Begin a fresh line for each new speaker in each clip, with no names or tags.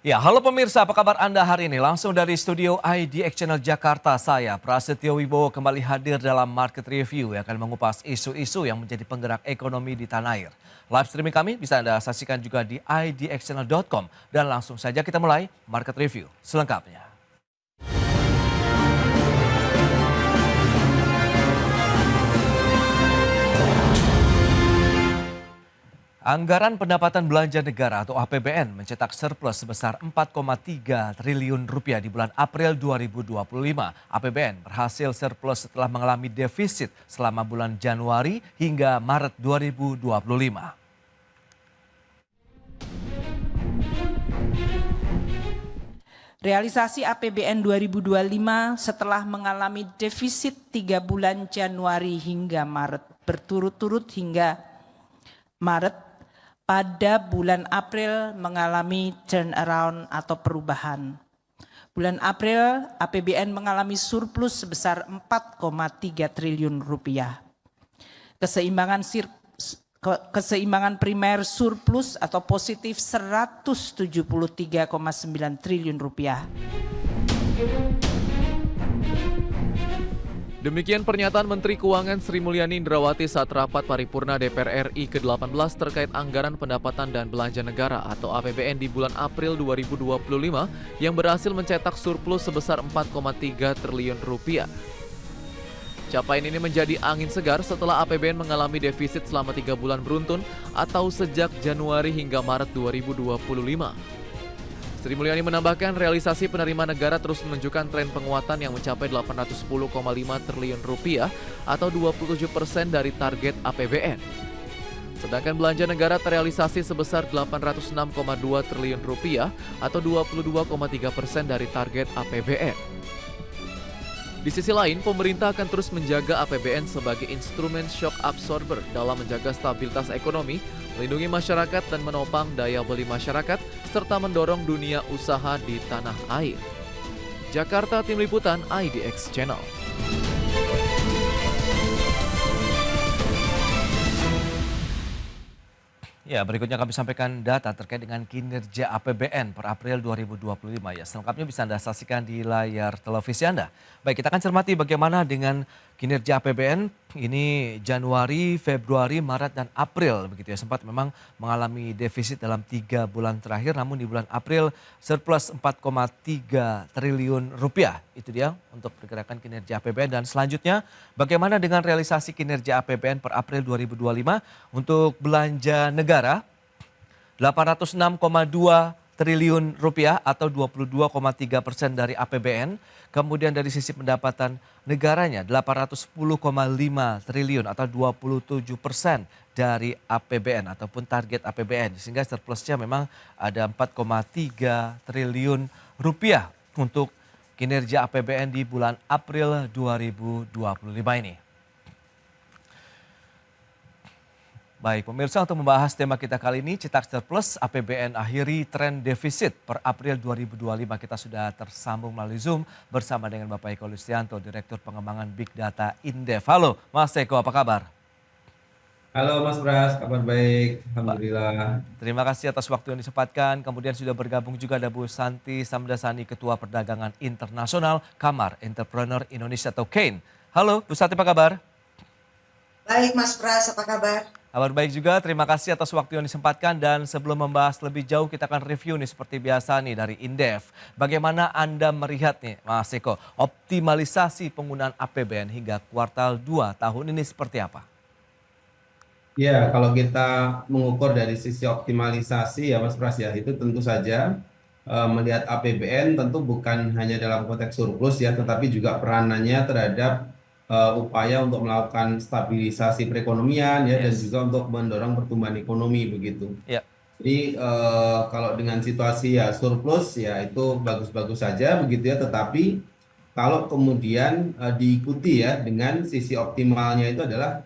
Ya, halo pemirsa, apa kabar Anda hari ini? Langsung dari studio IDX Channel Jakarta, saya Prasetyo Wibowo kembali hadir dalam Market Review yang akan mengupas isu-isu yang menjadi penggerak ekonomi di tanah air. Live streaming kami bisa Anda saksikan juga di idxchannel.com. Dan langsung saja kita mulai Market Review selengkapnya. Anggaran pendapatan belanja negara atau APBN mencetak surplus sebesar 4,3 triliun rupiah di bulan April 2025. APBN berhasil surplus setelah mengalami defisit selama bulan Januari hingga Maret 2025.
Realisasi APBN 2025 setelah mengalami defisit 3 bulan Januari hingga Maret berturut-turut hingga Maret, pada bulan April mengalami turnaround atau perubahan. Bulan April APBN mengalami surplus sebesar 4,3 triliun rupiah. Keseimbangan primer surplus atau positif 173,9 triliun rupiah.
Demikian pernyataan Menteri Keuangan Sri Mulyani Indrawati saat rapat paripurna DPR RI ke-18 terkait anggaran pendapatan dan belanja negara atau APBN di bulan April 2025 yang berhasil mencetak surplus sebesar 4,3 triliun rupiah. Capaian ini menjadi angin segar setelah APBN mengalami defisit selama 3 bulan beruntun atau sejak Januari hingga Maret 2025. Sri Mulyani menambahkan realisasi penerimaan negara terus menunjukkan tren penguatan yang mencapai 810,5 triliun rupiah atau 27% dari target APBN. Sedangkan belanja negara terrealisasi sebesar 806,2 triliun rupiah atau 22,3% dari target APBN. Di sisi lain, pemerintah akan terus menjaga APBN sebagai instrumen shock absorber dalam menjaga stabilitas ekonomi, melindungi masyarakat dan menopang daya beli masyarakat, serta mendorong dunia usaha di tanah air. Jakarta, Tim Liputan IDX Channel.
Ya, berikutnya kami sampaikan data terkait dengan kinerja APBN per April 2025. Ya, selengkapnya bisa Anda saksikan di layar televisi Anda. Baik, kita akan cermati bagaimana dengan kinerja APBN ini Januari, Februari, Maret, dan April. Begitu ya, sempat memang mengalami defisit dalam 3 bulan terakhir. Namun di bulan April surplus 4,3 triliun rupiah. Itu dia untuk pergerakan kinerja APBN. Dan selanjutnya bagaimana dengan realisasi kinerja APBN per April 2025 untuk belanja negara 806,2 triliun rupiah atau 22,3% dari APBN. Kemudian dari sisi pendapatan negaranya 810,5 triliun atau 27% dari APBN ataupun target APBN. Sehingga surplusnya memang ada 4,3 triliun rupiah untuk kinerja APBN di bulan April 2025 ini. Baik, pemirsa, untuk membahas tema kita kali ini, cetak surplus APBN akhiri tren defisit per April 2025. Kita sudah tersambung melalui Zoom bersama dengan Bapak Eko Listianto, Direktur Pengembangan Big Data Indef. Halo, Mas Eko, apa kabar?
Halo Mas Pras, kabar baik, Alhamdulillah.
Terima kasih atas waktu yang disempatkan. Kemudian sudah bergabung juga ada Bu Santi Samdasani, Ketua Perdagangan Internasional Kamar Entrepreneur Indonesia atau KAIN. Halo, Bu Santi, apa kabar?
Baik Mas Pras, apa kabar?
Kabar baik juga, terima kasih atas waktu yang disempatkan dan sebelum membahas lebih jauh kita akan review nih seperti biasa nih dari Indef. Bagaimana Anda melihat nih Mas Eko, optimalisasi penggunaan APBN hingga kuartal 2 tahun ini seperti apa?
Ya, kalau kita mengukur dari sisi optimalisasi ya Mas Pras ya, itu tentu saja melihat APBN tentu bukan hanya dalam konteks surplus ya, tetapi juga peranannya terhadap upaya untuk melakukan stabilisasi perekonomian ya, dan juga untuk mendorong pertumbuhan ekonomi begitu.
Ya.
Jadi kalau dengan situasi ya surplus ya itu bagus-bagus saja begitu ya, tetapi kalau kemudian diikuti ya dengan sisi optimalnya itu adalah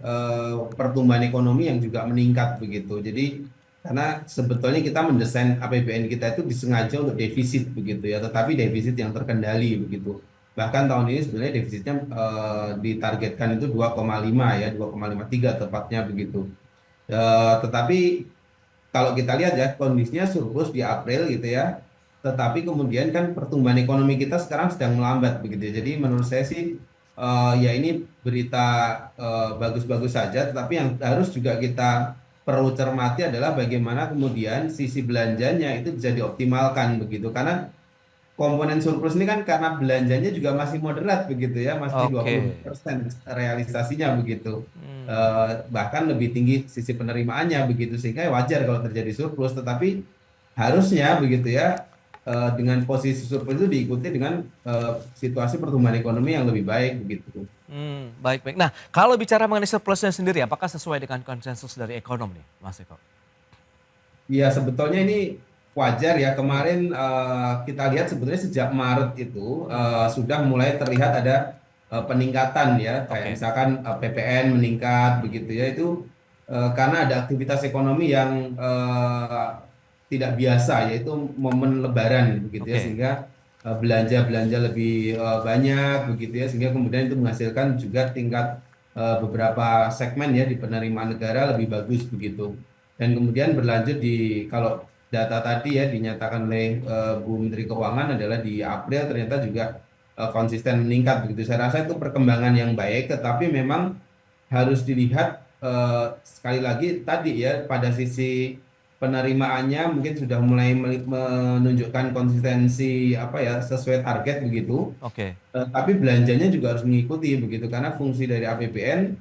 pertumbuhan ekonomi yang juga meningkat begitu. Jadi karena sebetulnya kita mendesain APBN kita itu disengaja untuk defisit begitu ya, tetapi defisit yang terkendali begitu. Bahkan tahun ini sebenarnya defisitnya ditargetkan itu 2,5 ya, 2,53 tepatnya begitu. Tetapi kalau kita lihat ya kondisinya surplus di April gitu ya, tetapi kemudian kan pertumbuhan ekonomi kita sekarang sedang melambat begitu ya. Jadi menurut saya sih ya ini berita bagus-bagus saja, tetapi yang harus juga kita perlu cermati adalah bagaimana kemudian sisi belanjanya itu bisa dioptimalkan begitu. Karena komponen surplus ini kan karena belanjanya juga masih moderat begitu ya, masih
Oke.
20% realisasinya begitu.
Hmm.
Bahkan lebih tinggi sisi penerimaannya begitu, sehingga wajar kalau terjadi surplus, tetapi harusnya begitu ya, dengan posisi surplus itu diikuti dengan situasi pertumbuhan ekonomi yang lebih baik begitu.
Baik baik. Nah, kalau bicara mengenai surplusnya sendiri, apakah sesuai dengan konsensus dari ekonom nih, Mas Eko?
Ya, sebetulnya ini wajar ya. Kemarin kita lihat sebetulnya sejak Maret itu sudah mulai terlihat ada peningkatan ya. Kayak
Oke.
misalkan PPN meningkat
Mhm.
begitu ya. Itu karena ada aktivitas ekonomi yang tidak biasa, yaitu momen Lebaran begitu ya.
Oke.
Sehingga belanja-belanja lebih banyak begitu ya. Sehingga kemudian itu menghasilkan juga tingkat beberapa segmen ya di penerimaan negara lebih bagus begitu. Dan kemudian berlanjut di kalau data tadi ya dinyatakan oleh Bu Menteri Keuangan adalah di April ternyata juga konsisten meningkat begitu. Saya rasa itu perkembangan yang baik, tetapi memang harus dilihat sekali lagi tadi ya pada sisi penerimaannya mungkin sudah mulai menunjukkan konsistensi apa ya sesuai target begitu.
Oke.
Tapi belanjanya juga harus mengikuti begitu karena fungsi dari APBN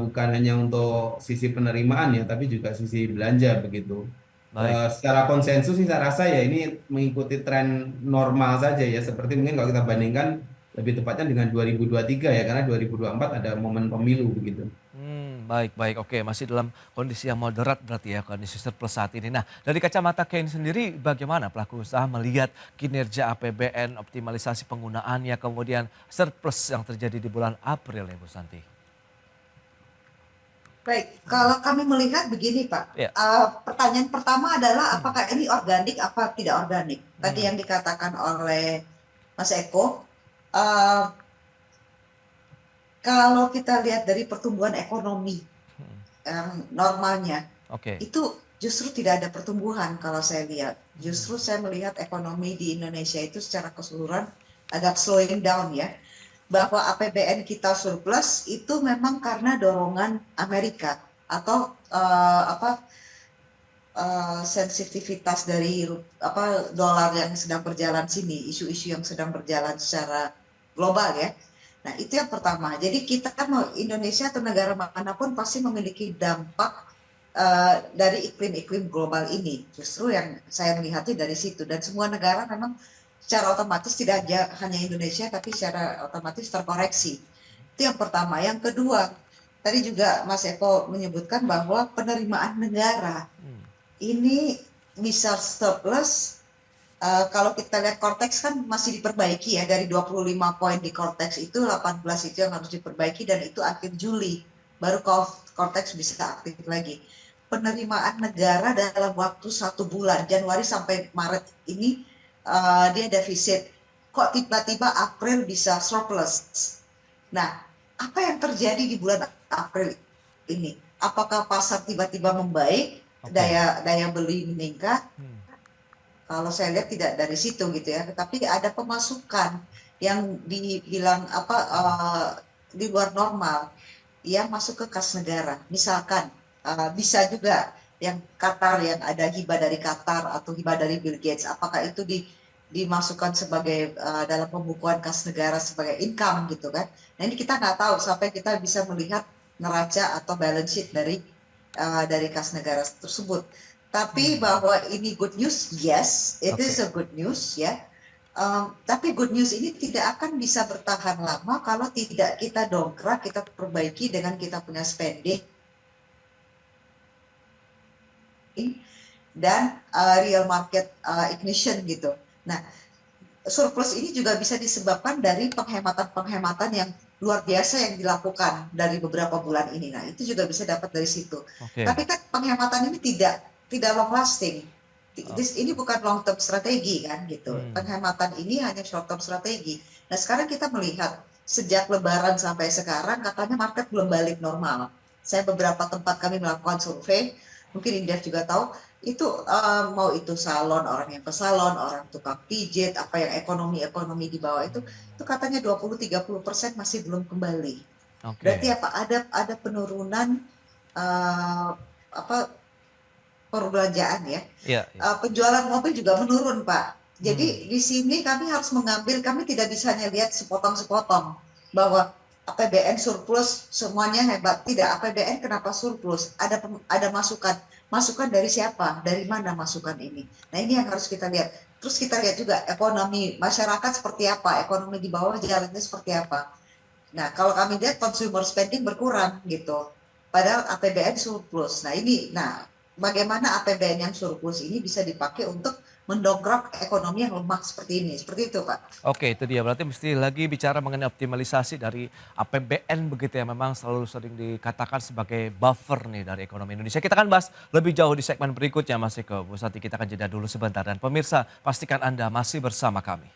bukan hanya untuk sisi penerimaan ya, tapi juga sisi belanja begitu.
Baik.
Secara konsensus sih saya rasa ya ini mengikuti tren normal saja ya, seperti mungkin kalau kita bandingkan lebih tepatnya dengan 2023 ya, karena 2024 ada momen pemilu begitu.
Baik baik. Oke, masih dalam kondisi yang moderat berarti ya, kondisi surplus saat ini. Nah, dari kacamata Kane sendiri bagaimana pelaku usaha melihat kinerja APBN, optimalisasi penggunaannya, kemudian surplus yang terjadi di bulan April ya Bu Santi?
Baik, kalau kami melihat begini Pak,
Ya.
pertanyaan pertama adalah
Hmm.
apakah ini organik apa tidak organik? Tadi
Hmm.
yang dikatakan oleh Mas Eko, eh, kalau kita lihat dari pertumbuhan ekonomi
Hmm.
yang normalnya,
Oke.
itu justru tidak ada pertumbuhan kalau saya lihat.
Hmm.
Justru saya melihat ekonomi di Indonesia itu secara keseluruhan agak slowing down ya. Bahwa APBN kita surplus itu memang karena dorongan Amerika atau sensitivitas dari dolar yang sedang berjalan sini, isu-isu yang sedang berjalan secara global ya. Nah, itu yang pertama. Jadi kita mau Indonesia atau negara manapun pasti memiliki dampak dari iklim-iklim global ini. Justru yang saya melihatnya dari situ. Dan semua negara memang secara otomatis tidak hanya Indonesia, tapi secara otomatis terkoreksi. Itu yang pertama. Yang kedua, tadi juga Mas Eko menyebutkan bahwa penerimaan negara
Hmm.
ini bisa surplus. Kalau kita lihat Cortex kan masih diperbaiki ya, dari 25 poin di Cortex itu 18 itu yang harus diperbaiki, dan itu akhir Juli baru Cortex bisa aktif lagi. Penerimaan negara dalam waktu 1 bulan, Januari sampai Maret ini dia defisit. Kok tiba-tiba April bisa surplus? Nah, apa yang terjadi di bulan April ini? Apakah pasar tiba-tiba membaik,
Oke.
daya beli meningkat?
Hmm.
Kalau saya lihat tidak dari situ gitu ya, tetapi ada pemasukan yang dibilang di luar normal yang masuk ke kas negara. Misalkan bisa juga yang Qatar, yang ada hibah dari Qatar atau hibah dari Bill Gates, apakah itu dimasukkan sebagai dalam pembukuan kas negara sebagai income gitu kan? Nah, ini kita nggak tahu sampai kita bisa melihat neraca atau balance sheet dari kas negara tersebut. Tapi
Hmm.
bahwa ini good news, yes, it is
Oke.
a good news ya. Tapi good news ini tidak akan bisa bertahan lama kalau tidak kita dongkrak, kita perbaiki dengan kita punya spending dan real market ignition gitu. Nah, surplus ini juga bisa disebabkan dari penghematan-penghematan yang luar biasa yang dilakukan dari beberapa bulan ini. Nah, itu juga bisa dapat dari situ.
Oke.
Tapi kan penghematan ini tidak long lasting.
Oh.
Ini bukan long term strategi kan gitu.
Hmm.
Penghematan ini hanya short term strategi. Nah, sekarang kita melihat sejak Lebaran sampai sekarang katanya market belum balik normal. Saya beberapa tempat kami melakukan survei, mungkin Indef juga tahu, itu mau itu salon, orang yang ke salon, orang tukang pijit, apa yang ekonomi di bawah itu katanya 20-30% masih belum kembali.
Oke.
Berarti apa? Ada penurunan apa perbelanjaan ya.
Iya, iya.
Penjualan mobil juga menurun, Pak. Jadi
Hmm.
di sini kami harus mengambil, kami tidak bisa hanya lihat sepotong-sepotong bahwa APBN surplus semuanya hebat. Tidak, APBN kenapa surplus? Ada masukan. Masukan dari siapa? Dari mana masukan ini? Nah, ini yang harus kita lihat. Terus kita lihat juga ekonomi masyarakat seperti apa, ekonomi di bawah jalannya seperti apa. Nah, kalau kami lihat consumer spending berkurang gitu. Padahal APBN surplus. Bagaimana APBN yang surplus ini bisa dipakai untuk mendongkrak ekonomi yang lemah seperti ini. Seperti itu, Pak.
Oke, itu dia. Berarti mesti lagi bicara mengenai optimalisasi dari APBN begitu ya. Memang selalu sering dikatakan sebagai buffer nih dari ekonomi Indonesia. Kita akan bahas lebih jauh di segmen berikutnya Mas Eko. Bu Santi, kita akan jeda dulu sebentar. Dan pemirsa, pastikan Anda masih bersama kami.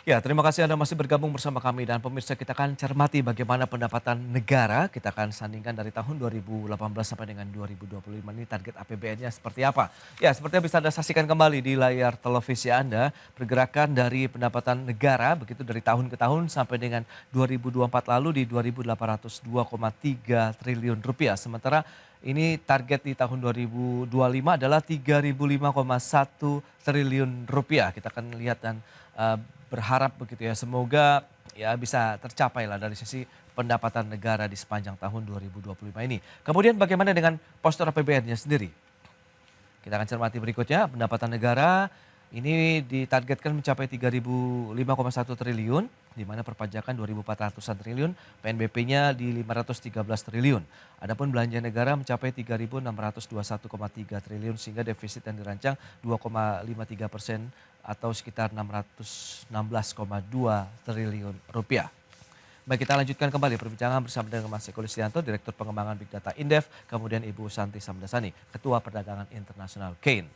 Ya, terima kasih Anda masih bergabung bersama kami dan pemirsa, kita akan cermati bagaimana pendapatan negara. Kita akan sandingkan dari tahun 2018 sampai dengan 2025 ini target APBN-nya seperti apa. Ya, seperti yang bisa Anda saksikan kembali di layar televisi Anda, pergerakan dari pendapatan negara begitu dari tahun ke tahun sampai dengan 2024 lalu di 2.802,3 triliun rupiah. Sementara ini target di tahun 2025 adalah 3.005,1 triliun rupiah. Kita akan lihat dan berharap begitu ya, semoga ya bisa tercapai lah dari sisi pendapatan negara di sepanjang tahun 2025 ini. Kemudian bagaimana dengan postur APBN-nya sendiri? Kita akan cermati berikutnya, pendapatan negara ini ditargetkan mencapai 3.005,1 triliun, di mana perpajakan 2.400-an triliun, PNBP-nya di 513 triliun. Adapun belanja negara mencapai 3.621,3 triliun sehingga defisit yang dirancang 2,53% atau sekitar 616,2 triliun rupiah. Baik, kita lanjutkan kembali perbincangan bersama dengan Mas Eko Listianto, Direktur Pengembangan Big Data Indef, kemudian Ibu Santi Samdasani, Ketua Perdagangan Internasional CAIN.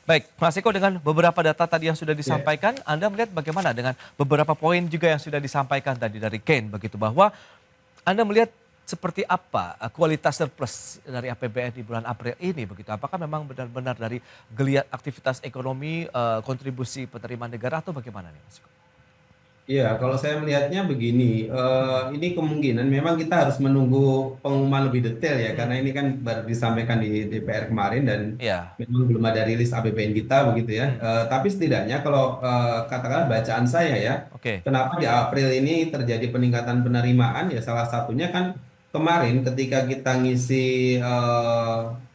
Baik, Mas Eko, dengan beberapa data tadi yang sudah disampaikan, Anda melihat bagaimana dengan beberapa poin juga yang sudah disampaikan tadi dari CAIN, begitu bahwa Anda melihat seperti apa kualitas surplus dari APBN di bulan April ini begitu? Apakah memang benar-benar dari geliat aktivitas ekonomi, kontribusi penerimaan negara atau bagaimana nih Mas?
Iya, kalau saya melihatnya begini, ini kemungkinan memang kita harus menunggu pengumuman lebih detail ya, karena ini kan baru disampaikan di DPR kemarin dan
Iya.
memang belum ada rilis APBN kita begitu ya. Tapi setidaknya kalau katakanlah bacaan saya ya,
Oke.
kenapa di April ini terjadi peningkatan penerimaan ya salah satunya kan kemarin ketika kita ngisi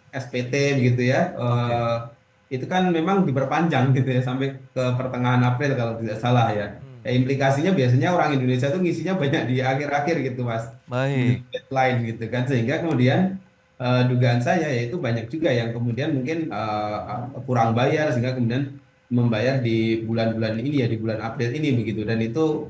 SPT begitu ya,
Oke.
itu kan memang diperpanjang gitu ya sampai ke pertengahan April kalau tidak salah ya. Ya, implikasinya biasanya orang Indonesia tuh ngisinya banyak di akhir-akhir gitu Mas,
Baik.
menjelang deadline gitu kan, sehingga kemudian dugaan saya yaitu banyak juga yang kemudian mungkin kurang bayar sehingga kemudian membayar di bulan-bulan ini ya, di bulan April ini begitu, dan itu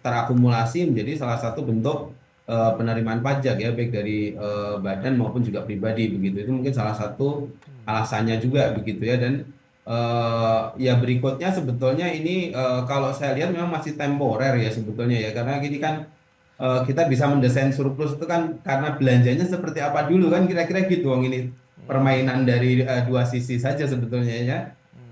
terakumulasi menjadi salah satu bentuk penerimaan pajak ya, baik dari badan maupun juga pribadi begitu. Itu mungkin salah satu alasannya juga begitu ya. Dan ya berikutnya sebetulnya ini kalau saya lihat memang masih temporer ya sebetulnya ya, karena gini kan kita bisa mendesain surplus itu kan karena belanjanya seperti apa dulu kan, kira-kira gitu Wong, ini permainan dari dua sisi saja sebetulnya ya.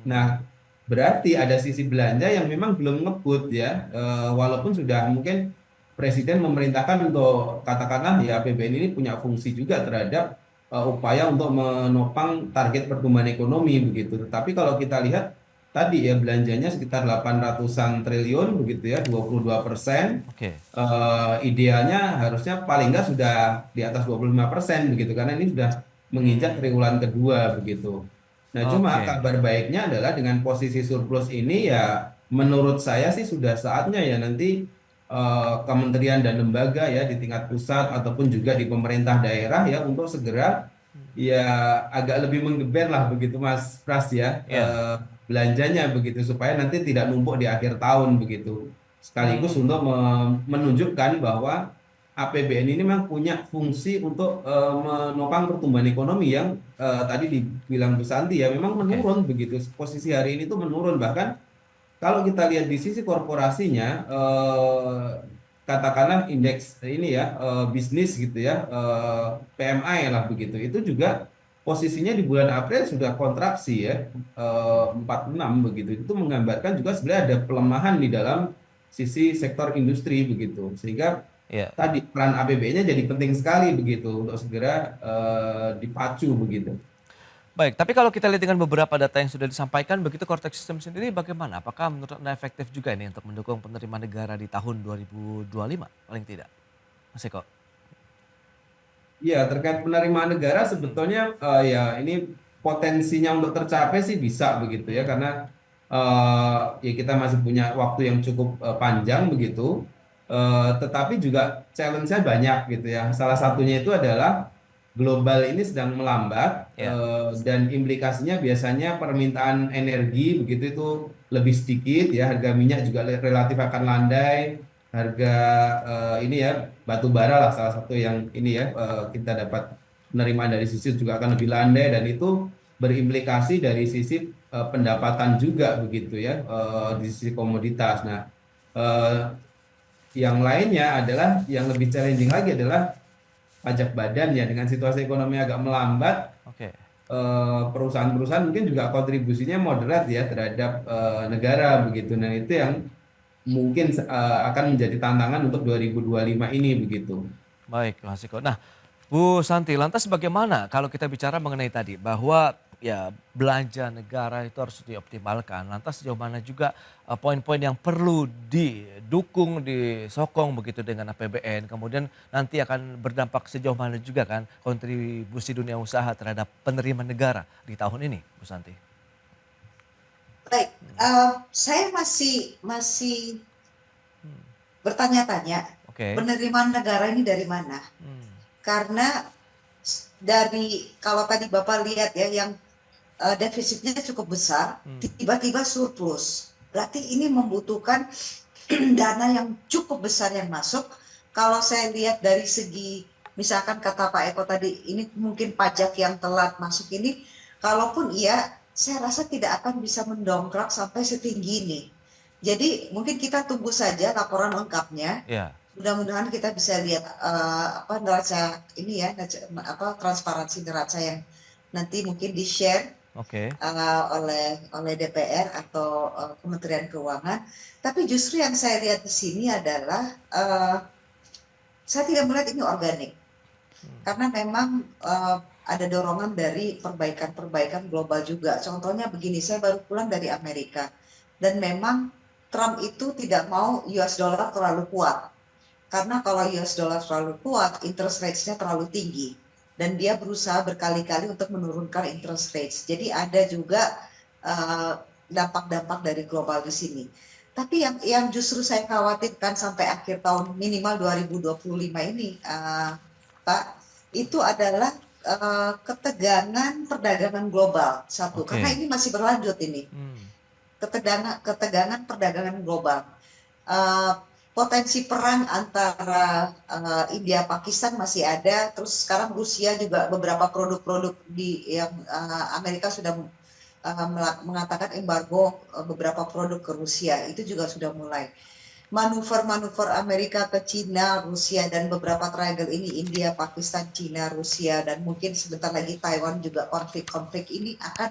Nah, berarti ada sisi belanja yang memang belum ngebut ya, walaupun sudah mungkin Presiden memerintahkan untuk katakanlah ya APBN ini punya fungsi juga terhadap upaya untuk menopang target pertumbuhan ekonomi begitu. Tetapi kalau kita lihat tadi ya belanjanya sekitar 800-an triliun begitu ya, 22%.
Oke.
Idealnya harusnya paling nggak sudah di atas 25% begitu, karena ini sudah menginjak triwulan kedua begitu. Nah, cuma
Oke.
kabar baiknya adalah dengan posisi surplus ini ya menurut saya sih sudah saatnya ya nanti kementerian dan lembaga ya di tingkat pusat ataupun juga di pemerintah daerah ya untuk segera ya agak lebih menggeber lah begitu Mas Pras ya,
Iya.
belanjanya begitu supaya nanti tidak numpuk di akhir tahun begitu. Sekaligus
Hmm.
untuk menunjukkan bahwa APBN ini memang punya fungsi untuk menopang pertumbuhan ekonomi yang tadi dibilang Bu Santi ya memang
Oke,
menurun begitu. Posisi hari ini tuh menurun, bahkan kalau kita lihat di sisi korporasinya, katakanlah indeks ini ya, bisnis gitu ya, PMI lah begitu, itu juga posisinya di bulan April sudah kontraksi ya, 46 begitu. Itu menggambarkan juga sebenarnya ada pelemahan di dalam sisi sektor industri begitu. Sehingga
ya.
tadi peran APBN-nya jadi penting sekali begitu untuk segera dipacu begitu.
Baik, tapi kalau kita lihat dengan beberapa data yang sudah disampaikan, begitu Cortex System sendiri bagaimana? Apakah menurut Anda efektif juga ini untuk mendukung penerimaan negara di tahun 2025? Paling tidak, Mas Eko?
Iya, terkait penerimaan negara
Hmm,
sebetulnya ya ini potensinya untuk tercapai sih bisa begitu ya,
hmm,
karena ya kita masih punya waktu yang cukup panjang begitu. Tetapi juga challenge-nya banyak gitu ya. Salah satunya itu adalah global ini sedang melambat,
ya,
dan implikasinya biasanya permintaan energi begitu itu lebih sedikit ya, harga minyak juga relatif akan landai, harga ini ya batu bara lah salah satu yang ini ya, kita dapat penerimaan dari sisi juga akan lebih landai, dan itu berimplikasi dari sisi pendapatan juga begitu ya, di sisi komoditas. Nah, eh, yang lainnya adalah yang lebih challenging lagi adalah pajak badan ya, dengan situasi ekonomi agak melambat,
oke.
perusahaan-perusahaan mungkin juga kontribusinya moderat ya terhadap negara begitu. Nah, itu yang mungkin akan menjadi tantangan untuk 2025 ini begitu.
Baik, Mas Eko. Nah, Bu Santi, lantas bagaimana kalau kita bicara mengenai tadi bahwa ya belanja negara itu harus dioptimalkan. Lantas sejauh mana juga poin-poin yang perlu didukung, disokong begitu dengan APBN. Kemudian nanti akan berdampak sejauh mana juga kan kontribusi dunia usaha terhadap penerimaan negara di tahun ini, Bu Santi.
Baik, saya masih
Hmm,
bertanya-tanya,
oke.
penerimaan negara ini dari mana?
Hmm,
Karena dari kalau tadi Bapak lihat ya, yang defisitnya cukup besar,
hmm,
tiba-tiba surplus. Berarti ini membutuhkan dana yang cukup besar yang masuk. Kalau saya lihat dari segi, misalkan kata Pak Eko tadi, ini mungkin pajak yang telat masuk ini, kalaupun iya, saya rasa tidak akan bisa mendongkrak sampai setinggi ini. Jadi mungkin kita tunggu saja laporan lengkapnya.
ya,
Mudah-mudahan kita bisa lihat apa neraca ini ya, transparansi neraca yang nanti mungkin di-share
oke.
oleh DPR atau Kementerian Keuangan. Tapi justru yang saya lihat di sini adalah saya tidak melihat ini organik,
Hmm,
karena memang ada dorongan dari perbaikan-perbaikan global juga. Contohnya begini, saya baru pulang dari Amerika dan memang Trump itu tidak mau US dollar terlalu kuat. Karena kalau US dollar terlalu kuat, interest rates-nya terlalu tinggi. Dan dia berusaha berkali-kali untuk menurunkan interest rates. Jadi ada juga dampak-dampak dari global di sini. Tapi yang justru saya khawatirkan sampai akhir tahun minimal 2025 ini, Pak, itu adalah ketegangan perdagangan global. Satu, karena
oke.
ini masih berlanjut ini.
Hmm,
Ketegangan perdagangan global. Uh, Potensi perang antara India Pakistan masih ada, terus sekarang Rusia juga beberapa produk-produk yang Amerika sudah mengatakan embargo beberapa produk ke Rusia, itu juga sudah mulai. Manuver-manuver Amerika ke Cina, Rusia, dan beberapa triangle ini, India, Pakistan, Cina, Rusia, dan mungkin sebentar lagi Taiwan juga, konflik-konflik ini akan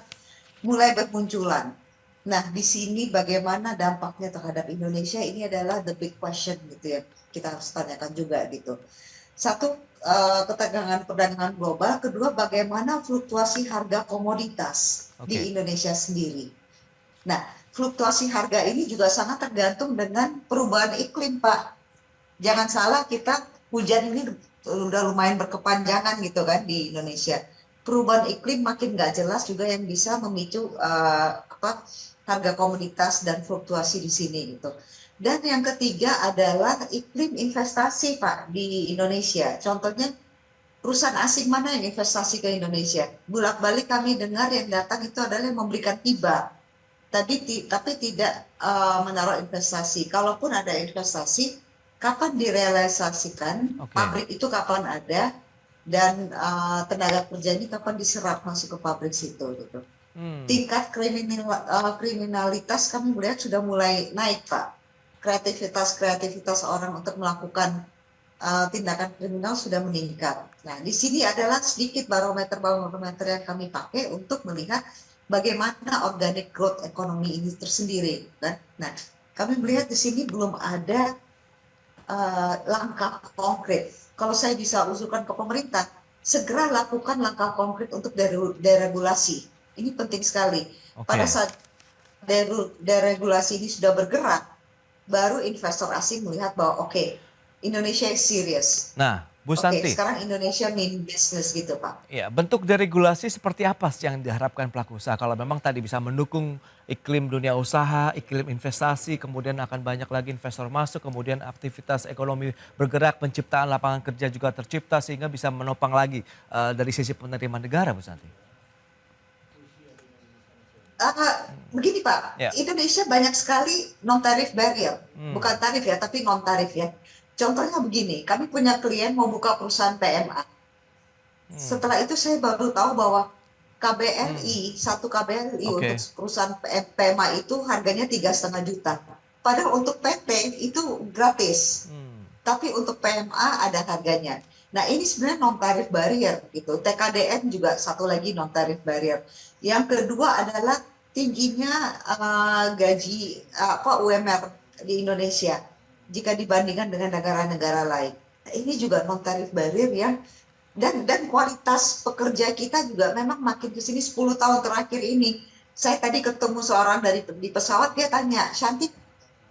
mulai bermunculan. Nah, di sini bagaimana dampaknya terhadap Indonesia, ini adalah the big question gitu ya. Kita harus tanyakan juga gitu. Satu, ketegangan perdagangan global. Kedua, bagaimana fluktuasi harga komoditas di
oke.
Indonesia sendiri. Nah, fluktuasi harga ini juga sangat tergantung dengan perubahan iklim, Pak. Jangan salah, kita hujan ini udah lumayan berkepanjangan gitu kan di Indonesia. Perubahan iklim makin nggak jelas juga yang bisa memicu harga komoditas dan fluktuasi di sini gitu. Dan yang ketiga adalah iklim investasi, Pak, di Indonesia. Contohnya perusahaan asing mana yang investasi ke Indonesia? Bolak-balik kami dengar yang datang itu adalah yang memberikan hibah, tapi tidak menaruh investasi. Kalaupun ada investasi, kapan direalisasikan,
Oke.
pabrik itu kapan ada, dan tenaga kerja ini kapan diserap masuk ke pabrik situ gitu.
Hmm,
Tingkat kriminalitas kami melihat sudah mulai naik, Pak. Kreativitas orang untuk melakukan tindakan kriminal sudah meningkat. Nah, di sini adalah sedikit barometer yang kami pakai untuk melihat bagaimana organic growth ekonomi ini tersendiri, kan? Nah, kami melihat di sini belum ada langkah konkret. Kalau saya bisa usulkan ke pemerintah, segera lakukan langkah konkret untuk deregulasi. Ini penting sekali. Pada
oke.
saat deregulasi ini sudah bergerak, baru investor asing melihat bahwa oke, Indonesia is serious.
Nah, Bu
Oke,
Santi,
sekarang Indonesia mean business gitu, Pak.
ya, bentuk deregulasi seperti apa sih yang diharapkan pelaku usaha kalau memang tadi bisa mendukung iklim dunia usaha, iklim investasi, kemudian akan banyak lagi investor masuk, kemudian aktivitas ekonomi bergerak, penciptaan lapangan kerja juga tercipta sehingga bisa menopang lagi dari sisi penerimaan negara, Bu Santi.
Begini Pak,
Ya.
Indonesia banyak sekali non-tarif barrier,
Hmm.
bukan tarif ya, tapi non-tarif ya. Contohnya begini, kami punya klien mau buka perusahaan PMA.
Hmm.
Setelah itu saya baru tahu bahwa
Hmm.
KBRI, satu KBRI untuk
Oke.
perusahaan PMA itu harganya 3,5 juta. Padahal untuk PT itu gratis,
Hmm.
tapi untuk PMA ada harganya. Nah ini sebenarnya non-tarif barrier gitu. TKDN juga satu lagi non-tarif barrier. Yang kedua adalah tingginya gaji UMR di Indonesia jika dibandingkan dengan negara-negara lain. Nah, ini juga non-tarif barrier yang dan kualitas pekerja kita juga memang makin ke sini 10 tahun terakhir ini. Saya tadi ketemu seorang di pesawat, dia tanya, Shanti,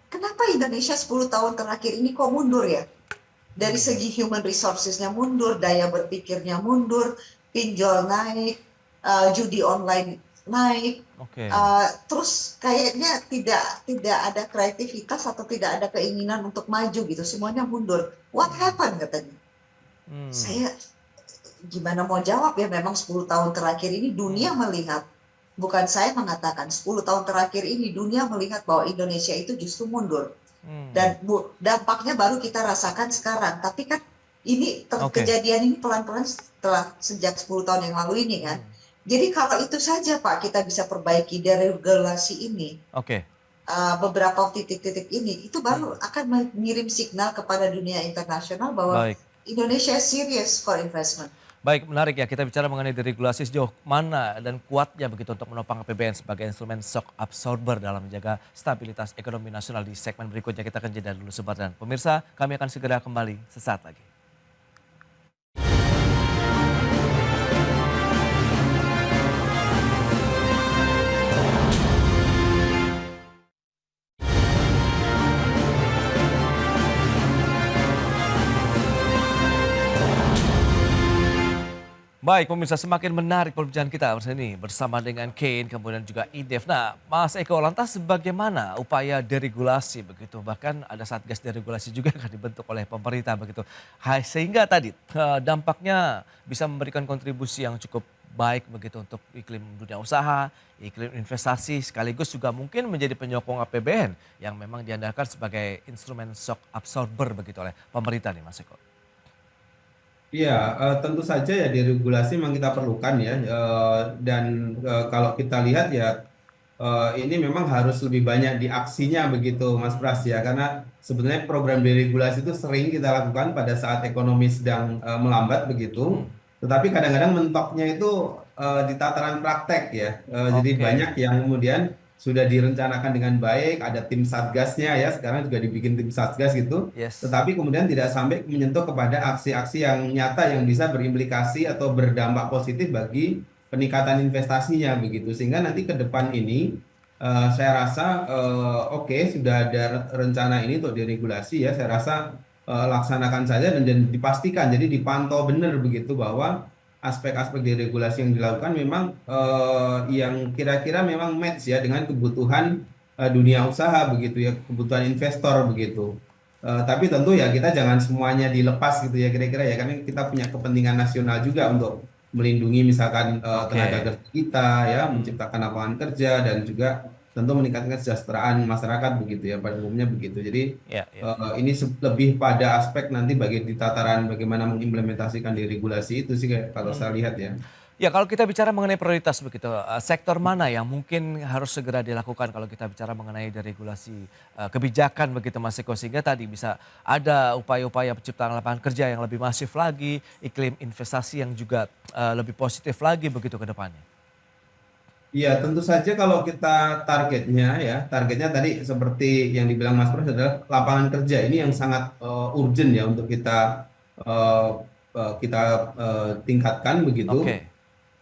kenapa Indonesia 10 tahun terakhir ini kok mundur ya? Dari segi human resources-nya mundur, daya berpikirnya mundur, pinjol naik, judi online naik,
Oke.
terus kayaknya tidak ada kreativitas atau tidak ada keinginan untuk maju gitu, semuanya mundur. What happened katanya?
Hmm.
Saya gimana mau jawab ya, memang 10 tahun terakhir ini dunia melihat, bukan saya mengatakan, 10 tahun terakhir ini dunia melihat bahwa Indonesia itu justru mundur.
Hmm.
Dan dampaknya baru kita rasakan sekarang. Tapi kan ini
Oke.
kejadian ini pelan-pelan setelah sejak 10 tahun yang lalu ini kan. Jadi kalau itu saja Pak kita bisa perbaiki deregulasi ini,
Oke.
beberapa titik-titik ini, itu baru akan mengirim signal kepada dunia internasional bahwa
Baik.
Indonesia serious for investment.
Baik, menarik ya kita bicara mengenai deregulasi sejauh mana dan kuatnya begitu untuk menopang APBN sebagai instrumen shock absorber dalam menjaga stabilitas ekonomi nasional. Di segmen berikutnya kita akan jeda dulu sebentar, dan pemirsa kami akan segera kembali sesaat lagi. Baik pemirsa, semakin menarik perbincangan kita bersama dengan Kane kemudian juga IDEF. Nah Mas Eko, lantas bagaimana upaya deregulasi begitu, bahkan ada satgas deregulasi juga akan dibentuk oleh pemerintah begitu. Sehingga tadi dampaknya bisa memberikan kontribusi yang cukup baik begitu untuk iklim dunia usaha, iklim investasi, sekaligus juga mungkin menjadi penyokong APBN yang memang diandalkan sebagai instrumen shock absorber begitu oleh pemerintah nih Mas Eko.
Iya, tentu saja ya deregulasi memang kita perlukan ya, dan kalau kita lihat ya ini memang harus lebih banyak di aksinya begitu Mas Pras ya, karena sebenarnya program deregulasi itu sering kita lakukan pada saat ekonomi sedang melambat begitu, tetapi kadang-kadang mentoknya itu di tataran praktek ya. Jadi
Oke,
banyak yang kemudian sudah direncanakan dengan baik, ada tim satgasnya ya, sekarang juga dibikin tim satgas gitu,
yes.
tetapi kemudian tidak sampai menyentuh kepada aksi-aksi yang nyata yang bisa berimplikasi atau berdampak positif bagi peningkatan investasinya begitu. Sehingga nanti ke depan ini saya rasa oke, sudah ada rencana ini untuk diregulasi ya. Saya rasa laksanakan saja dan dipastikan, jadi dipantau benar begitu bahwa aspek-aspek deregulasi yang dilakukan memang yang kira-kira memang match ya dengan kebutuhan dunia usaha begitu ya, kebutuhan investor begitu. Tapi tentu ya kita jangan semuanya dilepas gitu ya kira-kira ya, karena kita punya kepentingan nasional juga untuk melindungi misalkan tenaga
Oke.
kerja kita ya, menciptakan lapangan kerja dan juga tentu meningkatkan kesejahteraan masyarakat begitu ya, pada umumnya begitu. Jadi
Ya, ya.
ini lebih pada aspek nanti bagi di tataran bagaimana mengimplementasikan di regulasi itu sih kayak kalau saya lihat ya.
Ya, kalau kita bicara mengenai prioritas begitu, sektor mana yang mungkin harus segera dilakukan kalau kita bicara mengenai deregulasi kebijakan begitu Mas Eko, sehingga tadi bisa ada upaya-upaya penciptaan lapangan kerja yang lebih masif lagi, iklim investasi yang juga lebih positif lagi begitu ke depannya.
Iya, tentu saja kalau kita targetnya tadi seperti yang dibilang Mas Pras adalah lapangan kerja ini yang sangat urgent ya untuk eh, kita tingkatkan begitu.
Oke,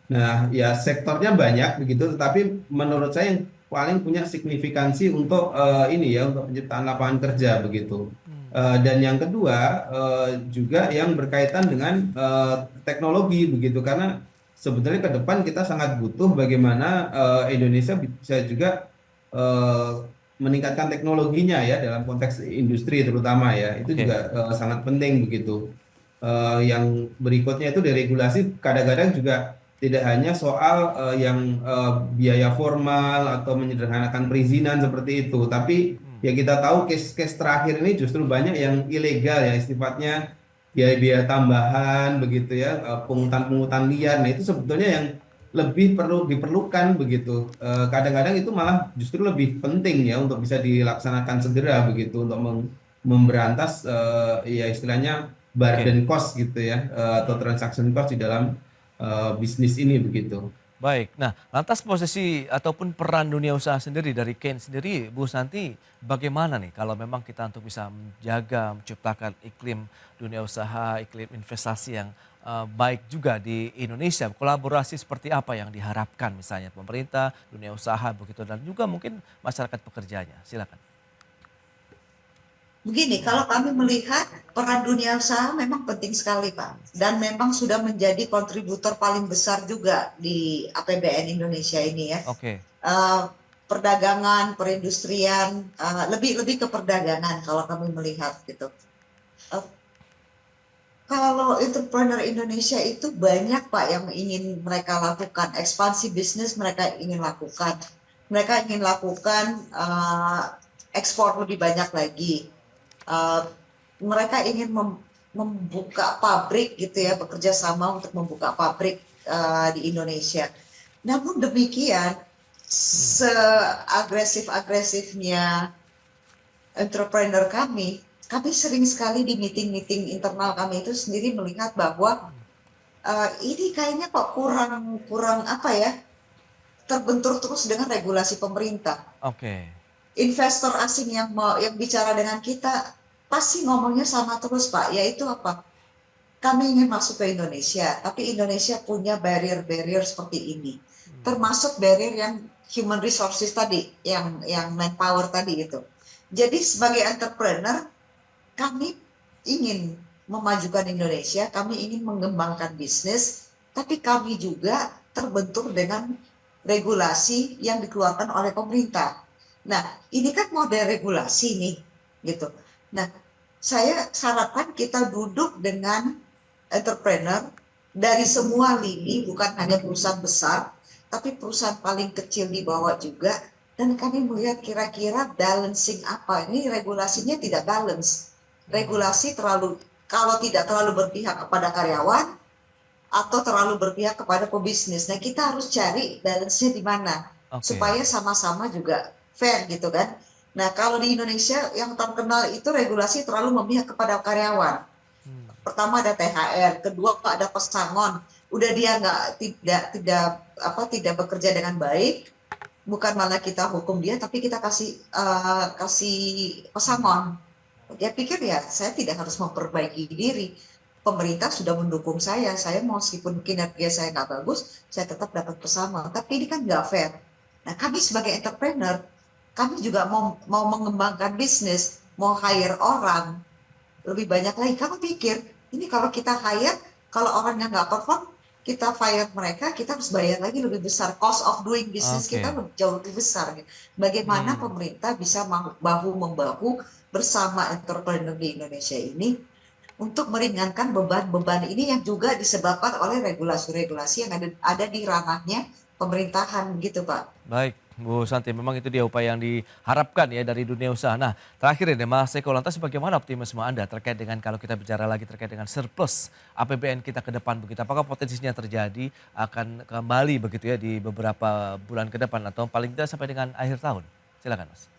Nah, ya sektornya banyak begitu, tetapi menurut saya yang paling punya signifikansi untuk ini ya untuk penciptaan lapangan kerja begitu. Dan yang kedua juga yang berkaitan dengan teknologi begitu, karena sebetulnya ke depan kita sangat butuh bagaimana Indonesia bisa juga eh, meningkatkan teknologinya ya dalam konteks industri terutama ya, itu
oke.
juga sangat penting begitu. Yang berikutnya itu deregulasi kadang-kadang juga tidak hanya soal yang biaya formal atau menyederhanakan perizinan seperti itu, tapi ya kita tahu case-case terakhir ini justru banyak yang ilegal ya, sifatnya biaya-biaya tambahan begitu ya, pungutan-pungutan liar. Nah, itu sebetulnya yang lebih perlu diperlukan begitu. Kadang-kadang itu malah justru lebih penting ya untuk bisa dilaksanakan segera begitu untuk memberantas ya istilahnya
Oke.
burden cost gitu ya, atau transaction cost di dalam bisnis ini begitu.
Baik, nah lantas posisi ataupun peran dunia usaha sendiri dari Ken sendiri, Bu Santi, bagaimana nih kalau memang kita untuk bisa menjaga, menciptakan iklim dunia usaha, iklim investasi yang baik juga di Indonesia, kolaborasi seperti apa yang diharapkan misalnya pemerintah, dunia usaha begitu dan juga mungkin masyarakat pekerjanya, silakan.
Begini, kalau kami melihat peran dunia usaha memang penting sekali, Pak. Dan memang sudah menjadi kontributor paling besar juga di APBN Indonesia ini ya.
Oke,
Eh, Perdagangan, perindustrian, lebih ke perdagangan kalau kami melihat gitu. Eh, Kalau entrepreneur Indonesia itu banyak Pak yang ingin mereka lakukan, ekspansi bisnis mereka ingin lakukan. Mereka ingin lakukan ekspor lebih banyak lagi. Uh, Mereka ingin membuka pabrik gitu ya, bekerja sama untuk membuka pabrik di Indonesia. Namun demikian, seagresif-agresifnya entrepreneur kami sering sekali di meeting-meeting internal kami itu sendiri melihat bahwa ini kayaknya kok kurang kurang apa ya, terbentur terus dengan regulasi pemerintah.
oke,
Investor asing yang bicara dengan kita pasti ngomongnya sama terus Pak, yaitu apa? Kami ingin masuk ke Indonesia, tapi Indonesia punya barrier-barrier seperti ini, termasuk barrier yang human resources tadi, yang manpower tadi itu. Jadi sebagai entrepreneur, kami ingin memajukan Indonesia, kami ingin mengembangkan bisnis, tapi kami juga terbentur dengan regulasi yang dikeluarkan oleh pemerintah. Nah, ini kan model regulasi nih, gitu. Nah, saya harapkan kita duduk dengan entrepreneur dari semua lini, bukan hanya perusahaan besar, tapi perusahaan paling kecil di bawah juga. Dan kami melihat kira-kira balancing apa. Ini regulasinya tidak balance. Regulasi kalau tidak terlalu berpihak kepada karyawan, atau terlalu berpihak kepada pebisnis. Nah, kita harus cari balance-nya di mana
oke.
supaya sama-sama juga fair gitu kan. Nah, kalau di Indonesia yang terkenal itu regulasi terlalu memihak kepada karyawan. Pertama ada THR, kedua ada pesangon. Udah dia tidak bekerja dengan baik, bukan malah kita hukum dia, tapi kita kasih pesangon. Dia pikir ya saya tidak harus memperbaiki diri, pemerintah sudah mendukung saya mau meskipun kinerja saya nggak bagus, saya tetap dapat pesangon. Tapi ini kan nggak fair. Nah, kami sebagai entrepreneur, kami juga mau mengembangkan bisnis, mau hire orang lebih banyak lagi. Kamu pikir ini kalau kita hire, kalau orangnya nggak perform, kita fire mereka, kita harus bayar lagi lebih besar. Cost of doing business kita
Oke.
jauh lebih besar. Bagaimana pemerintah bisa bahu membahu bersama entrepreneur di Indonesia ini untuk meringankan beban-beban ini yang juga disebabkan oleh regulasi-regulasi yang ada di ranahnya pemerintahan gitu Pak.
Baik, Bu Santi, memang itu dia upaya yang diharapkan ya dari dunia usaha. Nah, terakhir ini Mas Eko, lantas bagaimana optimisme Anda terkait dengan kalau kita bicara lagi terkait dengan surplus APBN kita ke depan begitu? Apakah potensinya terjadi akan kembali begitu ya di beberapa bulan ke depan atau paling tidak sampai dengan akhir tahun? Silakan Mas.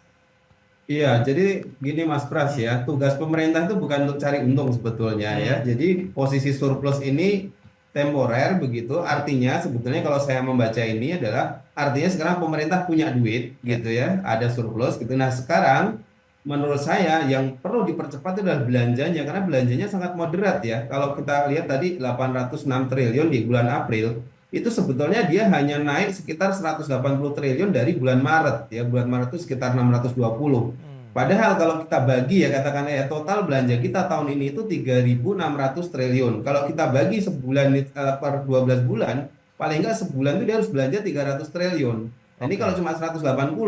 Iya, jadi gini Mas Pras ya, tugas pemerintah itu bukan untuk cari untung sebetulnya ya.
Hmm,
Jadi posisi surplus ini temporer begitu, artinya sebetulnya kalau saya membaca ini adalah artinya sekarang pemerintah punya duit
ya,
gitu ya, ada surplus gitu. Nah sekarang menurut saya yang perlu dipercepat itu adalah belanjanya, karena belanjanya sangat moderat ya. Kalau kita lihat tadi 806 triliun di bulan April, itu sebetulnya dia hanya naik sekitar 180 triliun dari bulan Maret ya. Bulan Maret itu sekitar 620.
hmm,
Padahal kalau kita bagi ya katakanlah ya total belanja kita tahun ini itu 3.600 triliun. Kalau kita bagi sebulan per 12 bulan, paling enggak sebulan itu dia harus belanja 300 triliun. Nah, ini kalau
oke,
cuma 180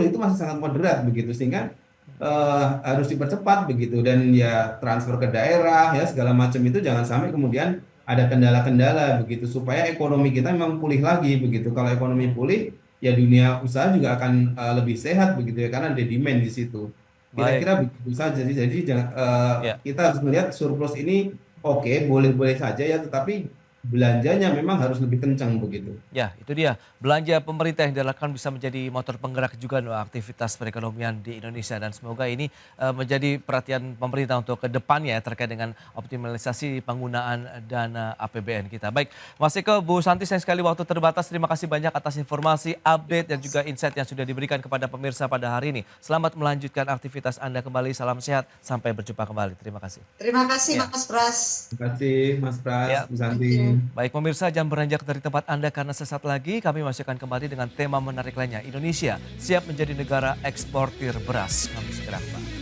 itu masih sangat moderat begitu, sehingga harus dipercepat begitu, dan ya transfer ke daerah ya segala macam itu jangan sampai kemudian ada kendala-kendala begitu, supaya ekonomi kita memang pulih lagi begitu. Kalau ekonomi
hmm,
pulih ya dunia usaha juga akan lebih sehat begitu ya, karena ada demand di situ.
baik,
Kira-kira begitu saja sih. Jadi
ya.
kita harus melihat surplus ini oke, boleh-boleh saja ya, tetapi belanjanya memang harus lebih kencang begitu.
Ya, itu dia. Belanja pemerintah yang dilakukan bisa menjadi motor penggerak juga loh aktivitas perekonomian di Indonesia. Dan semoga ini menjadi perhatian pemerintah untuk ke depannya ya, terkait dengan optimalisasi penggunaan dana APBN kita. Baik, Mas Eko, Bu Santi, sayang sekali waktu terbatas. Terima kasih banyak atas informasi, update, dan juga insight yang sudah diberikan kepada pemirsa pada hari ini. Selamat melanjutkan aktivitas Anda kembali. Salam sehat. Sampai berjumpa kembali. Terima kasih.
Terima kasih
Ya.
Mas Pras.
Terima kasih Mas Pras,
Ya,
Bu
Thank
Santi.
you.
baik pemirsa, jangan beranjak dari tempat Anda karena sesaat lagi kami masih akan kembali dengan tema menarik lainnya. Indonesia siap menjadi negara eksportir beras. Kami segera kembali.